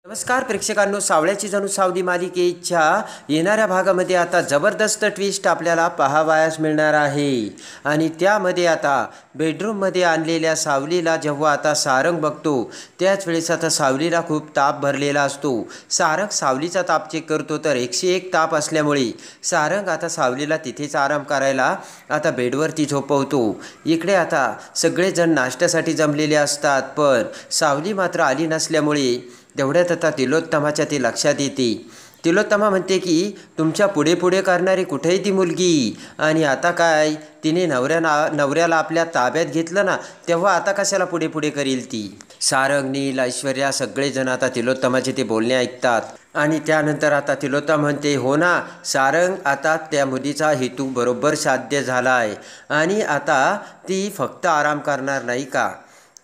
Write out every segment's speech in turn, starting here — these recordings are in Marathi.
नमस्कार प्रेक्षकांनो, सावळ्याची जणू सावली मालिकेच्या येणाऱ्या भागामध्ये आता जबरदस्त ट्विस्ट आपल्याला पाहावयास मिळणार आहे. आणि त्यामध्ये आता बेडरूममध्ये आणलेल्या सावलीला जेव्हा आता सारंग बघतो त्याच वेळेस आता सावलीला खूप ताप भरलेला असतो. सारंग सावलीचा ताप चेक करतो तर 101 ताप असल्यामुळे सारंग आता सावलीला तिथेच आराम करायला आता बेडवरती झोपवतो. इकडे आता सगळेजण नाश्त्यासाठी जमलेले असतात, पण सावली मात्र आली नसल्यामुळे तेवढ्यात आता तिलोत्तमाच्या ते लक्षात येते. तिलोत्तमा म्हणते की तुमच्या पुढे पुढे करणारी कुठेही ती मुलगी, आणि आता काय तिने नवऱ्याला आपल्या ताब्यात घेतलं ना, तेव्हा आता कशाला पुढे पुढे करील ती. सारंग, नील, ऐश्वर्या सगळेजण आता तिलोत्तमाचे ते बोलणे ऐकतात. आणि त्यानंतर आता तिलोत्तमा म्हणते, हो ना सारंग, आता त्या मुलीचा हेतू बरोबर साध्य झाला आहे आणि आता ती फक्त आराम करणार नाही का.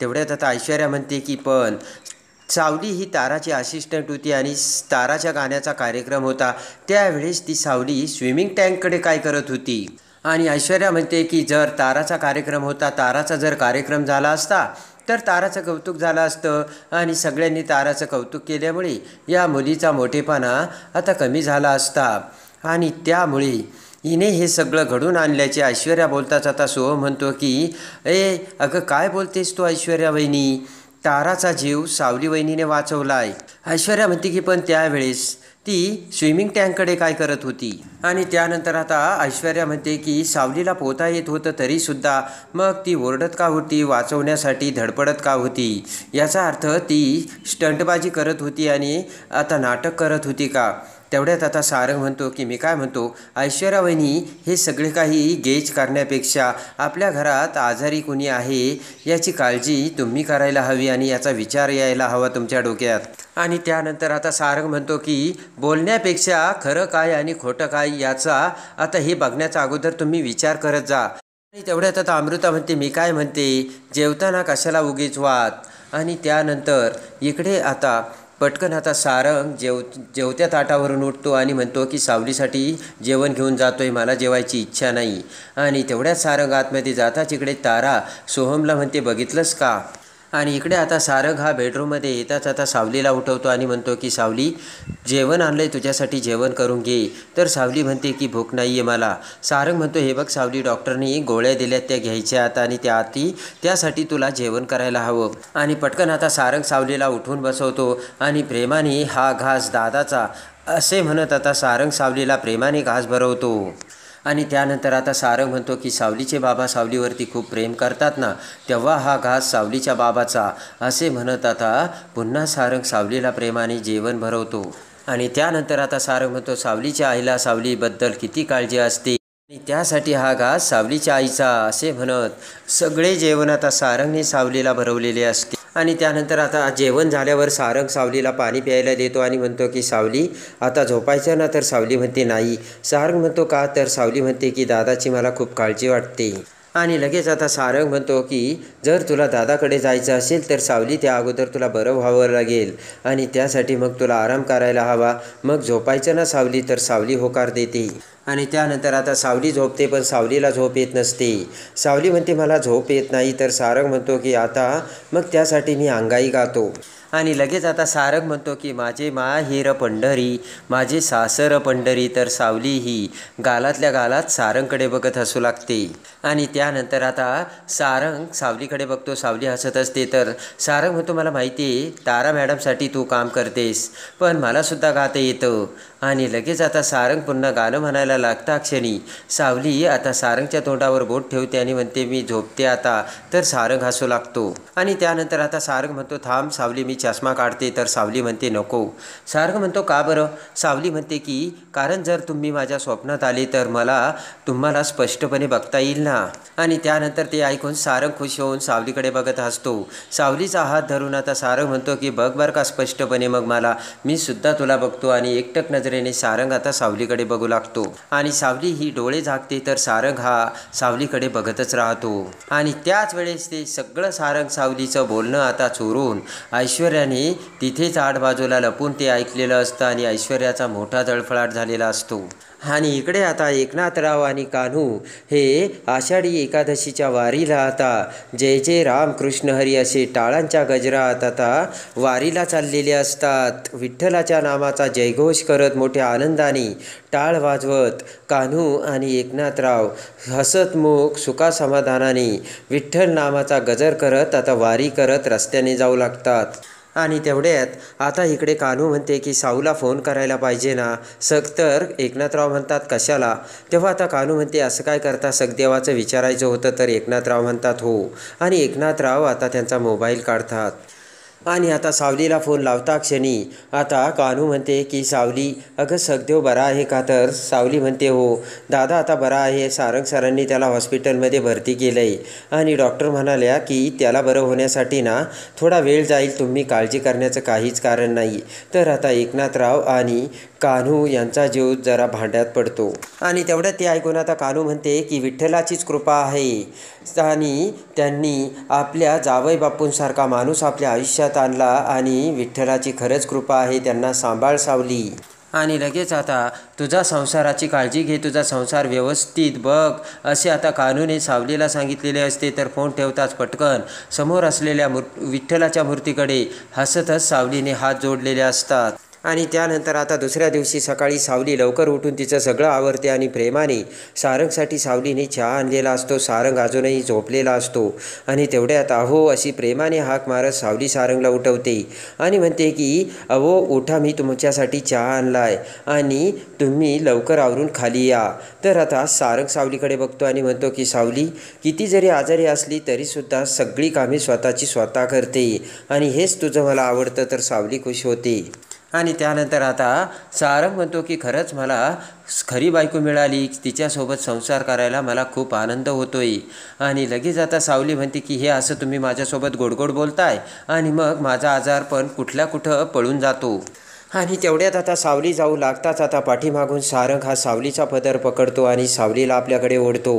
तेवढ्यात आता ऐश्वर्या म्हणते की पण सावली ही ताराची असिस्टंट होती आणि ताराच्या गाण्याचा कार्यक्रम होता, त्यावेळेस ती सावली स्विमिंग टँककडे काय करत होती. आणि ऐश्वर्या म्हणते की जर ताराचा कार्यक्रम होता, ताराचा जर कार्यक्रम झाला असता तर ताराचं कौतुक झालं असतं आणि सगळ्यांनी ताराचं कौतुक केल्यामुळे या मुलीचा मोठेपणा आता कमी झाला असता. आणि त्यामुळे हिने हे सगळं घडून आणल्याचे ऐश्वर्या बोलताच आता सोहम म्हणतो की अगं काय बोलतेस तू ऐश्वर्या वहिनी, ताराचा जीव सावली वहिनीने वाचवला आहे. ऐश्वर्या म्हणते की पण त्यावेळेस ती स्विमिंग टँककडे काय करत होती. आणि त्यानंतर आता ऐश्वर्या म्हणते की सावलीला पोहता येत होतं तरीसुद्धा मग ती ओरडत का होती, वाचवण्यासाठी धडपडत का होती. याचा अर्थ ती स्टंटबाजी करत होती आणि आता नाटक करत होती का. तेवढ्यात आता सारंग म्हणतो की मी काय म्हणतो ऐश्वर्या वहिनी, हे सगळे काही गेज करण्यापेक्षा आपल्या घरात आजारी कोणी आहे याची काळजी तुम्ही करायला हवी आणि याचा विचार यायला हवा तुमच्या डोक्यात. आणि त्यानंतर आता सारंग म्हणतो की बोलण्यापेक्षा खरं काय आणि खोटं काय याचा आता हे बघण्याचा अगोदर तुम्ही विचार करत जा. आणि तेवढ्यात आता अमृता म्हणते मी काय म्हणते, जेवताना कशाला उगीच वाद. आणि त्यानंतर इकडे आता पटकन आता सारंग जेवत्या ताटावरून उठतो आणि म्हणतो की सावलीसाठी जेवण घेऊन जातोय, मला जेवायची इच्छा नाही. आणि तेवढ्याच सारंग आतमध्ये जाताच इकडे तारा सोहमला म्हणते बघितलंस का. आणि इकडे आता सारंग हा बेडरूममध्ये येताच आता सावलीला उठवतो आणि म्हणतो की सावली, जेवण आणलंय तुझ्यासाठी, जेवण करून घे. तर सावली म्हणते की भूक नाही आहे मला. सारंग म्हणतो हे बघ सावली, डॉक्टरनी गोळ्या दिल्यात त्या घ्यायच्यात आणि त्यासाठी तुला जेवण करायला हवं. आणि पटकन आता सारंग सावलीला उठून बसवतो आणि प्रेमाने हा घास दादाचा असे म्हणत आता सारंग सावलीला प्रेमाने घास भरवतो. आणि त्यानंतर आता सारंग म्हणतो की सावलीचे बाबा सावलीवरती खूप प्रेम करतात ना, तेव्हा हा घास सावलीच्या बाबाचा असे म्हणत आता पुन्हा सारंग सावलीला प्रेमाने जेवण भरवतो. आणि त्यानंतर आता सारंग म्हणतो सावलीच्या आईला सावलीबद्दल किती काळजी असते आणि त्यासाठी हा घास सावलीच्या आईचा असे म्हणत सगळे जेवण आता सारंगने सावलीला भरवलेले असते. आणि त्यानंतर आता जेवण झाल्यावर सारंग सावलीला पाणी प्यायला देतो आणि म्हणतो की सावली आता झोपायचं ना. तर सावली म्हणते नाही. सारंग म्हणतो का. तर सावली म्हणते की दादाची मला खूप काळजी वाटते. आणि लगेच आता सारंग म्हणतो की जर तुला दादाकडे जायचं असेल तर सावली त्या अगोदर तुला बरं व्हावं लागेल आणि त्यासाठी मग तुला आराम करायला हवा, मग झोपायचं ना सावली. तर सावली होकार देते. आणि त्यानंतर आता सावली झोपते, पण सावलीला झोप येत नसते. सावली म्हणते मला झोप येत नाही. तर सारंग म्हणतो की आता मग त्यासाठी मी अंगाई गातो. आणि लगेच आता सारंग म्हणतो की माझे माहेर पंढरी, माझे सासर पंढरी. तर सावली ही गालातल्या गालात सारंगकडे बघत हसू लागते. आणि त्यानंतर आता सारंग सावलीकडे बघतो, सावली हसत असते. तर सारंग म्हणतो मला माहिती आहे तारा मॅडमसाठी तू काम करतेस, पण मलासुद्धा गाता येतं. आणि लगेच आता सारंग पुन्हा गाणं म्हणायला लागता क्षणी सावली आता सारंगच्या तोंडावर बोट ठेवते आणि म्हणते मी झोपते आता. तर सारंग हसू लागतो. आणि त्यानंतर आता सारंग म्हणतो थांब सावली, मी चष्मा काढते. तर सावली म्हणते नको. सारंग म्हणतो का बरं. सावली म्हणते की कारण जर तुम्ही माझ्या स्वप्नात आले तर मला तुम्हाला स्पष्टपणे बघता येईल ना. आणि त्यानंतर ते ऐकून सारंग खुश होऊन सावलीकडे बघत हसतो. सावलीचा हात धरून आता सारंग म्हणतो की बघ बरं का स्पष्टपणे, मग मला मी सुद्धा तुला बघतो. आणि एकटक नजरेने सारंग आता सावलीकडे बघू लागतो. आणि सावली ही डोळे झाकते तर सारंग हा सावलीकडे बघतच राहतो. आणि त्याच वेळेस ते सगळं सारंग सावलीचं बोलणं आता चोरून ऐश्वर्याने तिथेच आड बाजूला लपून ते ऐकलेलं असतं आणि ऐश्वर्याचा मोठा जळफळाट झालेला असतो. आणि इकडे आता एकनाथराव आणि कान्हू हे आषाढी एकादशीच्या वारीला आता जय जय रामकृष्ण हरी असे टाळांच्या गजरात आता वारीला चाललेले असतात. विठ्ठलाच्या नामाचा जयघोष करत मोठ्या आनंदाने टाळ वाजवत कान्हू आणि एकनाथराव हसतमुख सुखासमाधानाने विठ्ठल नामाचा गजर करत आता वारी करत रस्त्याने जाऊ लागतात. आणि तेवढ्यात आता इकडे कान्हू म्हणते की साऊला फोन करायला पाहिजे ना. तर एकनाथराव म्हणतात कशाला. तेव्हा आता कान्हू म्हणते असं काय करता, सखदेवाचं विचारायचं होतं. तर एकनाथराव म्हणतात हो. आणि एकनाथराव आता त्यांचा मोबाईल काढतात आणि आता सावलीला फोन लावता क्षणी आता कान्हू म्हणते की सावली अगं सखदेव बरा आहे का. तर सावली म्हणते हो दादा आता बरा आहे. सारंग सरांनी त्याला हॉस्पिटलमध्ये भरती केलं आहे आणि डॉक्टर म्हणाल्या की त्याला बरं होण्यासाठी ना थोडा वेळ जाईल, तुम्ही काळजी करण्याचं काहीच कारण नाही. तर आता एकनाथराव आणि कान्हू यांचा जीव जरा भांड्यात पडतो. आणि तेवढ्यात ते ऐकून आता कान्हू म्हणते की विठ्ठलाचीच कृपा आहे आणि त्यांनी आपल्या जावई बापूंसारखा माणूस आपल्या आयुष्यात आणला आणि विठ्ठलाची खरंच कृपा आहे. त्यांना सांभाळ सावली. आणि लगेच आता तुझा संसाराची काळजी घे, तुझा संसार व्यवस्थित बघ असे आता कान्हूने सावलीला सांगितलेले असते. तर फोन ठेवताच पटकन समोर असलेल्या विठ्ठलाच्या मूर्तीकडे हसतच सावलीने हात जोडलेले असतात. आणि त्यानंतर आता दुसऱ्या दिवशी सकाळी सावली लवकर उठून तिचं सगळं आवरते आणि प्रेमाने सारंगसाठी सावलीने चहा आणलेला असतो. सारंग अजूनही झोपलेला असतो आणि तेवढ्यात अहो अशी प्रेमाने हाक मारत सावली सारंगला उठवते आणि म्हणते की अहो उठा, मी तुमच्यासाठी चहा आणला आहे आणि तुम्ही लवकर आवरून खाली या. तर आता सारंग सावलीकडे बघतो आणि म्हणतो की सावली किती जरी आजारी असली तरीसुद्धा सगळी कामे स्वतःची स्वतः करते आणि हेच तुझं मला आवडतं. तर सावली खुश होते. आणि त्यानंतर आता सारंग म्हणतो की खरंच मला खरी बायको मिळाली, तिच्यासोबत संसार करायला मला खूप आनंद होतोय. आणि लगेच आता सावली म्हणते की हे असं तुम्ही माझ्यासोबत गोडगोड बोलताय आणि मग माझा आजार पण कुठल्या कुठं पळून जातो. आणि तेवढ्यात आता सावली जाऊ लागताच आता पाठीमागून सारंग हा सावलीचा पदर पकडतो आणि सावलीला आपल्याकडे ओढतो.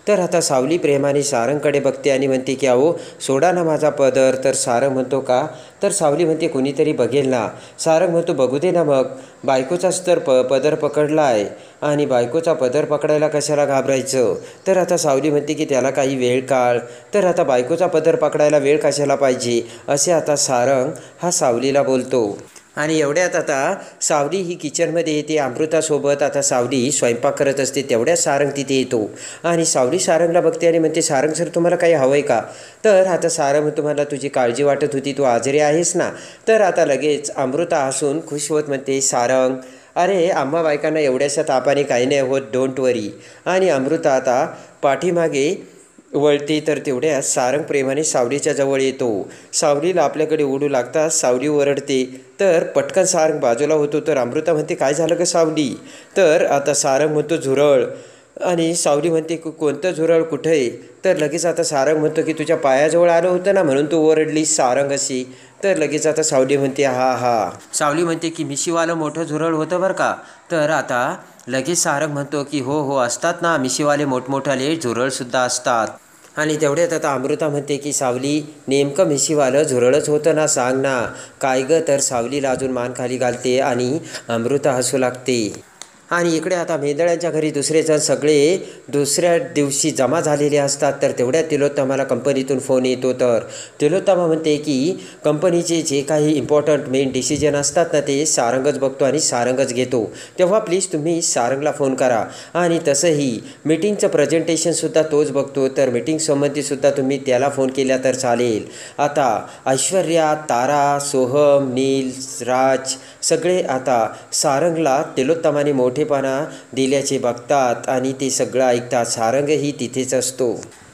तर आता सावली प्रेमाने सारंगकडे बघते आणि म्हणते की अहो सोडा ना माझा पदर. तर सारंग म्हणतो का. तर सावली म्हणते कुणीतरी बघेल ना. सारंग म्हणतो बघू दे ना मग, बायकोचाच तर पदर पकडला आहे आणि बायकोचा पदर पकडायला कशाला घाबरायचं. तर आता सावली म्हणते की त्याला काही वेळ काढ. तर आता बायकोचा पदर पकडायला वेळ कशाला पाहिजे असे आता सारंग हा सावलीला बोलतो. आणि एवढ्यात आता सावली ही किचनमध्ये येते अमृतासोबत. आता सावली स्वयंपाक करत असते. तेवढ्यात सारंग तिथे येतो आणि सावली सारंगला बघते आणि म्हणते सारंग सर तुम्हाला काही हवं आहे का. तर आता सारंग तुम्हाला तुझी काळजी वाटत होती, तू आजारी आहेस ना. तर आता लगेच अमृता हसून खुश होत म्हणते सारंग अरे आम्हा बायकांना एवढ्याशा तापाने काही नाही होत, डोंट वरी. आणि अमृता आता पाठीमागे वळते. तर तेवढ्यात सारंग प्रेमाने सावलीच्या जवळ येतो. सावलीला आपल्याकडे ओढू लागतात. सावली ओरडते. तर पटकन सारंग बाजूला होतो. तर अमृता म्हणते काय झालं का सावली. तर आता सारंग म्हणतो झुरळ. आणि सावली म्हणते कोणतं झुरळ कुठं आहे. तर लगेच आता सारंग म्हणतो की तुझ्या पायाजवळ आलं होतं ना म्हणून तू ओरडलीस सारंग अशी. तर लगेच आता सावली म्हणते हा. सावली म्हणते की मिशीवालं मोठं झुरळ होतं बरं का. तर आता लगेच सारंग म्हणतो की हो असतात ना मिशीवाले मोठमोठाले झुरळसुद्धा असतात. आणि तेवढ्यात आता अमृता म्हणते की सावली नेमकं मिशीवालं झुरळच होतं ना, सांग ना काय गं. तर सावलीला अजून मान खाली घालते आणि अमृता हसू लागते. आणि इकडे आता मेंदळ्यांच्या घरी दुसरे जण सगळे दुसऱ्या दिवशी जमा झालेले असतात. तर तेवढ्यात तिलोत्तमाला कंपनीतून फोन येतो. तर तिलोत्तमा म्हणते की कंपनीचे जे काही इम्पॉर्टंट मेन डिसिजन असतात ना ते सारंगच बघतो आणि सारंगच घेतो. तेव्हा प्लीज तुम्ही सारंगला फोन करा. आणि तसंही मीटिंगचं प्रेझेंटेशनसुद्धा तोच बघतो. तर मीटिंगसंबंधीसुद्धा तुम्ही त्याला फोन केला तर चालेल. आता ऐश्वर्या, तारा, सोहम, नील, राज सगळे आता सारंगला तिलोत्तमाने मोठेपणा दिल्याचे बघतात आणि ते सगळं ऐकतात. सारंगही तिथेच असतो.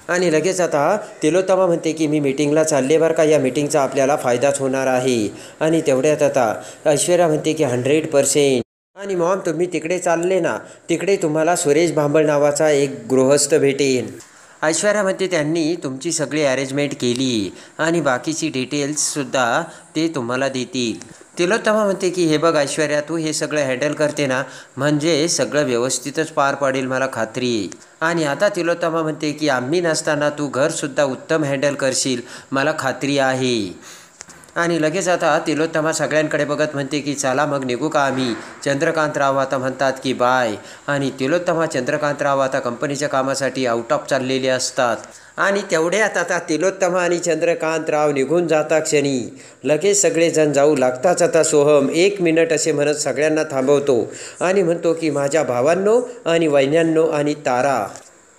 आणि लगेच आता तिलोत्तमा म्हणते की मी मीटिंगला चालले बरं का, या मीटिंगचा आपल्याला फायदाच होणार आहे. आणि तेवढ्यात आता ऐश्वर्या म्हणते की 100%. आणि मॉम तुम्ही तिकडे चालले ना, तिकडे तुम्हाला सुरेश भांबळ नावाचा एक गृहस्थ भेटेन. ऐश्वर्या म्हणते त्यांनी तुमची सगळी अरेंजमेंट केली आणि बाकीची डिटेल्ससुद्धा ते तुम्हाला देतील. तिलोत्तमा म्हणते की हे बघ ऐश्वर्या तू हे सगळं हँडल करते ना म्हणजे सगळं व्यवस्थितच पार पाडेल मला खात्री आहे. आणि आता तिलोत्तमा म्हणते की आम्ही नसताना तू घरसुद्धा उत्तम हँडल करशील मला खात्री आहे. आणि लगेच आता तिलोत्तमा सगळ्यांकडे बघत म्हणते की चला मग निघू का आम्ही. चंद्रकांतराव आता म्हणतात की बाय. आणि तिलोत्तमा चंद्रकांतराव आता कंपनीच्या कामासाठी आउट ऑफ चाललेले असतात. आणि तेवढ्यात आता तिलोत्तमा आणि चंद्रकांतराव निघून जाता क्षणी लगेच सगळेजण जाऊ लागताच आता सोहम 1 मिनिट असे म्हणत सगळ्यांना थांबवतो आणि म्हणतो की माझ्या भावांनो आणि वहिन्यांनो आणि तारा,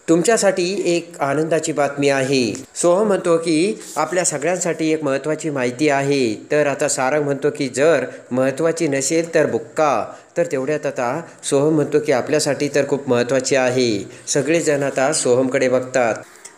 तुमच्यासाठी एक आनंदाची बातमी आहे. सोहम म्हणतो की आपल्या सगळ्यांसाठी एक महत्त्वाची माहिती आहे. तर आता सारंग म्हणतो की जर महत्त्वाची नसेल तर बुक्का. तर तेवढ्यात आता सोहम म्हणतो की आपल्यासाठी तर खूप महत्त्वाची आहे. सगळेजण आता सोहमकडे बघतात.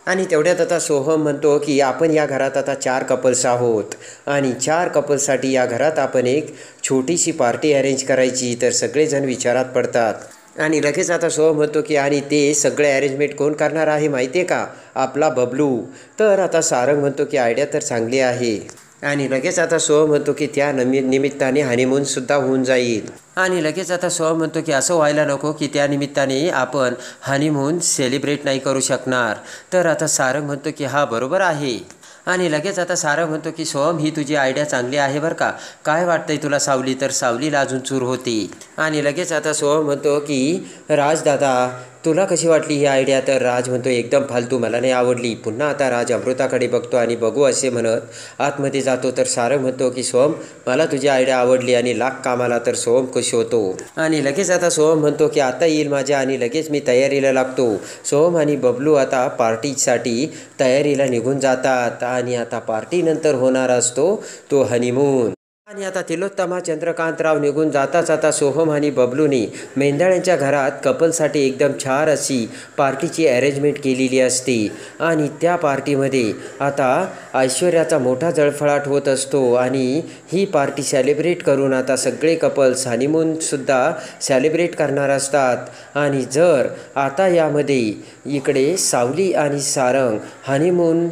आणि तेवढ्यात आता सोहम म्हणतो की आपण या घरात आता 4 कपल्स आहोत आणि 4 कपल्ससाठी या घरात आपण एक छोटीशी पार्टी अरेंज करायची. तर सगळेजण विचारात पडतात. आणि लगेच आता सोहम म्हणतो की आणि ते सगळे अरेंजमेंट कोण करणार आहे माहिती आहे का? आपला बबलू. तर आता सारंग म्हणतो की आयडिया तर चांगली आहे. आणि लगेच आता सोहम म्हणतो की त्या निमित्ताने हनीमूनसुद्धा होऊन जाईल. आणि लगेच आता सोहम म्हणतो की असं व्हायला नको की त्या निमित्ताने आपण हनीमून सेलिब्रेट नाही करू शकणार. तर आता सारंग म्हणतो की हा बरोबर आहे. आणि लगेच आता सारंग म्हणतो की सोहम ही तुझी आयडिया चांगली आहे बरं का. काय वाटतंय तुला सावली? तर सावलीला अजून चूर होती. आणि लगेच आता सोहम म्हणतो की राजदादा तुला कशी वाटली ही आयडिया? तर राज म्हणतो एकदम फालतू, मला नाही आवडली. पुन्हा आता राज अमृताकडे बघतो आणि बघू असे म्हणत आतमध्ये जातो. तर सारंग म्हणतो की सोहम मला तुझी आयडिया आवडली आणि लाख कामाला. तर सोहम खुश होतो. आणि लगेच आता सोहम म्हणतो की आता येईल माझ्या आणि लगेच मी तयारीला लागतो. सोहम आणि बबलू आता पार्टीसाठी तयारीला निघून जातात. आणि आता पार्टीनंतर होणार असतो तो हनीमून. आणि आता तिलोत्तमा चंद्रकांतराव निघून जाताच आता सोहम आणि बबलूनी मेंढाळ्यांच्या घरात कपलसाठी एकदम छान अशी पार्टीची अरेंजमेंट केलेली असते. आणि त्या पार्टीमध्ये आता ऐश्वर्याचा मोठा जळफळाट होत असतो. आणि ही पार्टी सेलिब्रेट करून आता सगळे कपल्स हनीमूनसुद्धा सेलिब्रेट करणार असतात. आणि जर आता यामध्ये इकडे सावली आणि सारंग हनीमून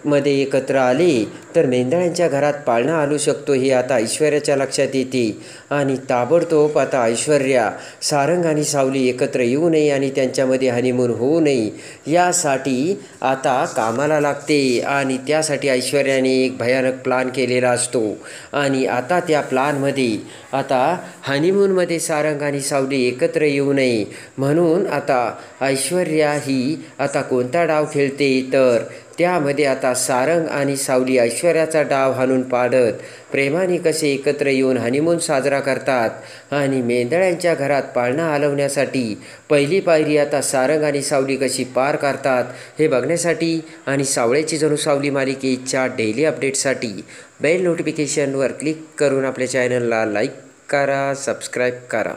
मध्ये एकत्र आले तर मेंढाळ्यांच्या घरात पाळणा आलू शकतो हे आता ऐश्वर्याच्या लक्षात येते. आणि ताबडतोब आता ऐश्वर्या सारंग आणि सावली एकत्र येऊ नये आणि त्यांच्यामध्ये हनीमून होऊ नये यासाठी आता कामाला लागते. आणि त्यासाठी ऐश्वर्याने एक भयानक प्लान केलेला असतो. आणि आता त्या प्लानमध्ये आता हनीमूनमध्ये सारंग आणि सावली एकत्र येऊ नये म्हणून आता ऐश्वर्या ही आता कोणता डाव खेळते तर त्यामध्ये आता सारंग आणि सावली ऐश्वर्याचा डाव हाणून पाडत प्रेमाने कसे एकत्र येऊन हनीमून साजरा करतात. आणि मेंढाळ्यांच्या घरात पाळणा हलवण्यासाठी पहिली पायरी आता सारंग आणि सावली कशी पार करतात हे बघण्यासाठी आणि सावळ्याची जणू सावली मालिकेच्या डेली अपडेटसाठी बेल नोटिफिकेशनवर क्लिक करून आपल्या चॅनलला लाईक करा, सबस्क्राईब करा.